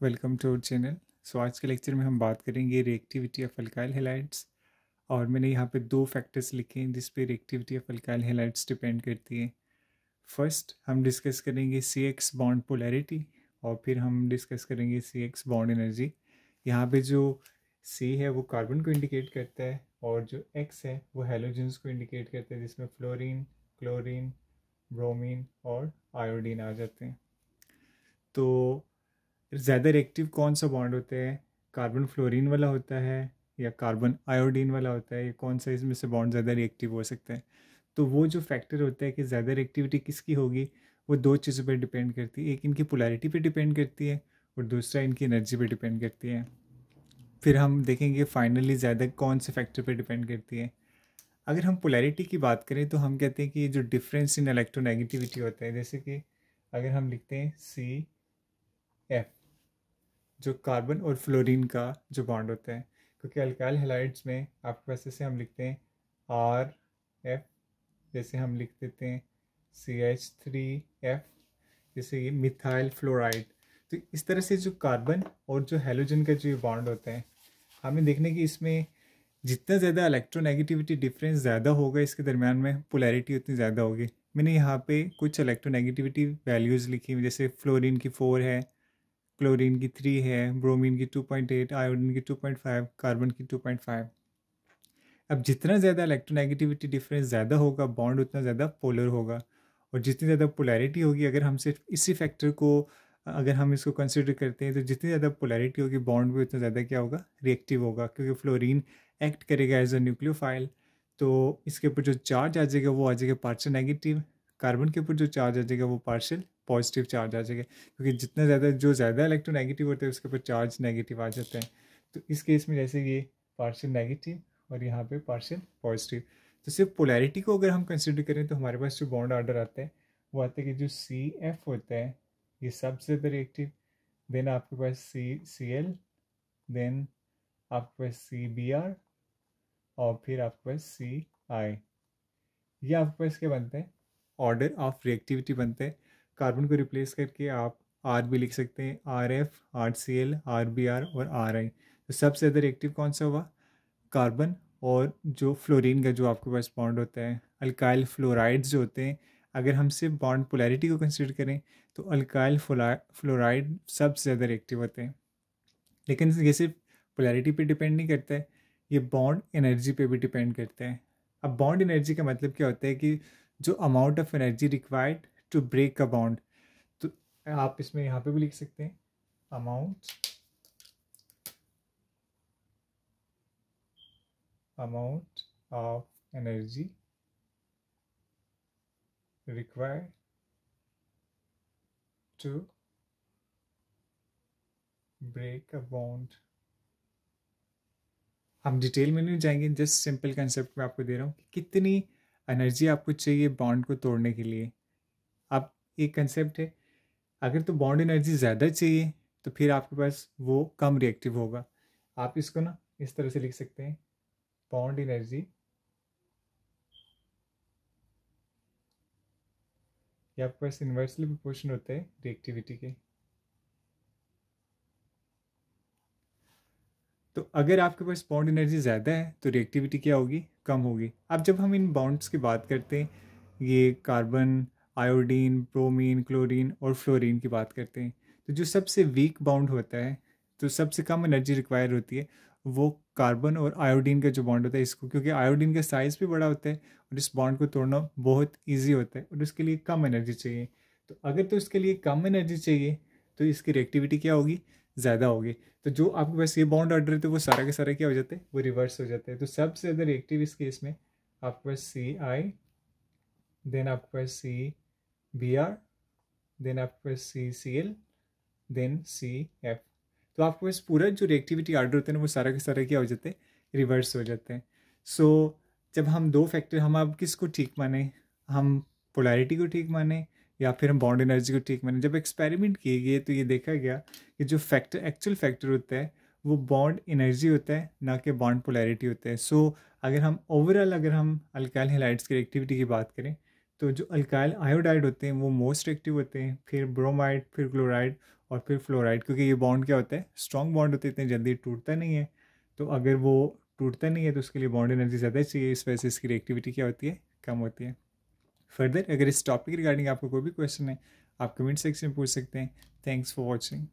Welcome to our channel. So आज के lecture में हम बात करेंगे रिएक्टिविटी ऑफ अल्काइल हैलाइड्स। और मैंने यहाँ पे दो फैक्टर्स लिखे हैं जिस पे reactivity of alkyl halides depend करती है। फर्स्ट हम डिस्कस करेंगे सी एक्स बॉन्ड पोलैरिटी और फिर हम डिस्कस करेंगे सी एक्स बॉन्ड एनर्जी। यहाँ पे जो सी है वो कार्बन को इंडिकेट करता है और जो एक्स है वो हैलोजेंस को इंडिकेट करता है, जिसमें फ्लोरीन, क्लोरीन, ब्रोमीन और आयोडीन आ जाते हैं। तो ज़्यादा रिएक्टिव कौन सा बॉन्ड होता है? कार्बन फ्लोरीन वाला होता है या कार्बन आयोडीन वाला होता है? कौन सा इसमें से बॉन्ड ज़्यादा रिएक्टिव हो सकता है? तो वो जो फैक्टर होता है कि ज़्यादा रिएक्टिविटी किसकी होगी, वो दो चीज़ों पर डिपेंड करती है। एक इनकी पोलैरिटी पे डिपेंड करती है और दूसरा इनकी एनर्जी पे डिपेंड करती है। फिर हम देखेंगे फाइनली ज़्यादा कौन से फैक्टर पे डिपेंड करती है। अगर हम पोलैरिटी की बात करें तो हम कहते हैं कि जो डिफरेंस इन इलेक्ट्रोनेगेटिविटी होता है, जैसे कि अगर हम लिखते हैं सी एफ, जो कार्बन और फ्लोरीन का जो बॉन्ड होता है, क्योंकि अल्काइल हैलाइड्स में आपके पास जैसे हम लिखते हैं आर एफ, जैसे हम लिख देते हैं CH3F, जैसे ये मिथाइल फ्लोराइड। तो इस तरह से जो कार्बन और जो हैलोजन का जो बॉन्ड होता है, हमें देखने की इसमें जितना ज़्यादा इलेक्ट्रोनेगेटिविटी डिफरेंस ज़्यादा होगा इसके दरम्यान में पोलैरिटी उतनी ज़्यादा होगी। मैंने यहाँ पे कुछ इलेक्ट्रोनेगेटिविटी वैल्यूज़ लिखी हुई, जैसे फ्लोरीन की 4 है, क्लोरीन की 3 है, ब्रोमीन की 2.8, आयोडीन की 2.5, कार्बन की 2.5। अब जितना ज़्यादा इलेक्ट्रोनेगेटिविटी डिफरेंस ज़्यादा होगा, बॉन्ड उतना ज़्यादा पोलर होगा। और जितनी ज़्यादा पोलैरिटी होगी, अगर हम सिर्फ इसी फैक्टर को अगर हम इसको कंसिडर करते हैं, तो जितनी ज़्यादा पोलैरिटी होगी बॉन्ड भी उतना ज़्यादा क्या होगा, रिएक्टिव होगा, क्योंकि फ्लोरीन एक्ट करेगा एज अ न्यूक्लियोफाइल। तो इसके ऊपर जो चार्ज आ जाएगा वो आ जाएगा पार्शियल नेगेटिव, कार्बन के ऊपर जो चार्ज आ जाएगा वो पार्शियल पॉजिटिव चार्ज आ जाएगा, क्योंकि जितना ज़्यादा जो ज़्यादा इलेक्ट्रोनेगेटिव होता है उसके ऊपर चार्ज नेगेटिव आ जाता है। तो इस केस में जैसे ये पार्शियल नेगेटिव और यहाँ पे पार्शियल पॉजिटिव। तो सिर्फ पोलैरिटी को अगर हम कंसिडर करें तो हमारे पास जो बॉन्ड ऑर्डर आता है वो आता है कि जो CF होता है ये सबसे ज़्यादा रिएक्टिव, देन आपके पास CCl, देन आपके पास CBr और फिर आपके पास CI। ये आपके पास क्या बनता है, ऑर्डर ऑफ रिएक्टिविटी बनता है। कार्बन को रिप्लेस करके आप R भी लिख सकते हैं, RF, RCl, RBr और RI। तो सबसे ज़्यादा रिएक्टिव कौन सा हुआ, कार्बन और जो फ्लोरीन का जो आपके पास बॉन्ड होता है। अल्काइल फ्लोराइड्स जो होते हैं, अगर हम सिर्फ बॉन्ड पोलैरिटी को कंसिडर करें तो अल्काइल फ्लोराइड सबसे ज़्यादा रिएक्टिव होते हैं। लेकिन ये सिर्फ पोलैरिटी पे डिपेंड नहीं करता है, ये बॉन्ड एनर्जी पे भी डिपेंड करता है। अब बॉन्ड एनर्जी का मतलब क्या होता है कि जो amount of energy required to break a bond. तो आप इसमें यहाँ पे भी लिख सकते हैं amount of energy required to break a bond। हम डिटेल में नहीं जाएंगे, जस्ट सिंपल कंसेप्ट में आपको दे रहा हूँ कि कितनी एनर्जी आपको चाहिए बॉन्ड को तोड़ने के लिए। अब एक कंसेप्ट है, अगर तो बॉन्ड एनर्जी ज़्यादा चाहिए तो फिर आपके पास वो कम रिएक्टिव होगा। आप इसको ना इस तरह से लिख सकते हैं, बॉन्ड एनर्जी ये आपके पास इन्वर्सली प्रोपोर्शनल होता है रिएक्टिविटी के। तो अगर आपके पास बॉन्ड एनर्जी ज़्यादा है तो रिएक्टिविटी क्या होगी, कम होगी। अब जब हम इन बॉन्ड्स की बात करते हैं, ये कार्बन, आयोडीन, ब्रोमीन, क्लोरीन और फ्लोरीन की बात करते हैं, तो जो सबसे वीक बॉन्ड होता है, तो सबसे कम एनर्जी रिक्वायर होती है, वो कार्बन और आयोडीन का जो बॉन्ड होता है इसको, क्योंकि आयोडीन का साइज़ भी बड़ा होता है और इस बॉन्ड को तोड़ना बहुत ईजी होता है और उसके लिए कम एनर्जी चाहिए। तो अगर तो इसके लिए कम एनर्जी चाहिए तो इसकी रिएक्टिविटी क्या होगी, ज़्यादा होगी। तो जो आपके पास ये बॉन्ड ऑर्डर है तो वो सारा के सारा क्या हो जाते हैं, वो रिवर्स हो जाते हैं। तो सबसे ज़्यादा रिएक्टिव इस केस में आपके पास CI, देन आपके पास CBr, देन आपके पास CCl, देन CF। तो आपके पास पूरा जो रिएक्टिविटी ऑर्डर होते हैं वो सारा के सारा क्या हो जाते हैं, रिवर्स हो जाते हैं। सो जब हम दो फैक्टर, हम अब किसको ठीक माने, हम पोलैरिटी को ठीक माने या फिर हम बॉन्ड एनर्जी को ठीक माने। जब एक्सपेरिमेंट किए गए तो ये देखा गया कि जो फैक्टर एक्चुअल फैक्टर होता है वो बॉन्ड एनर्जी होता है, ना कि बॉन्ड पोलैरिटी होता है। सो अगर हम ओवरऑल अगर हम अल्काइल हैलाइड्स की रिएक्टिविटी की बात करें तो जो अल्काइल आयोडाइड होते हैं वो मोस्ट रिएक्टिव होते हैं, फिर ब्रोमाइड, फिर क्लोराइड और फिर फ्लोराइड, क्योंकि ये बॉन्ड क्या होता है, स्ट्रॉन्ग बॉन्ड होते हैं, इतने जल्दी टूटता नहीं है। तो अगर वो टूटता नहीं है तो उसके लिए बॉन्ड एनर्जी ज़्यादा चाहिए, इस वजह से इसकी रिएक्टिविटी क्या होती है, कम होती है। फर्दर अगर इस टॉपिक रिगार्डिंग आपको कोई भी क्वेश्चन है, आप कमेंट सेक्शन में पूछ सकते हैं। Thanks for watching.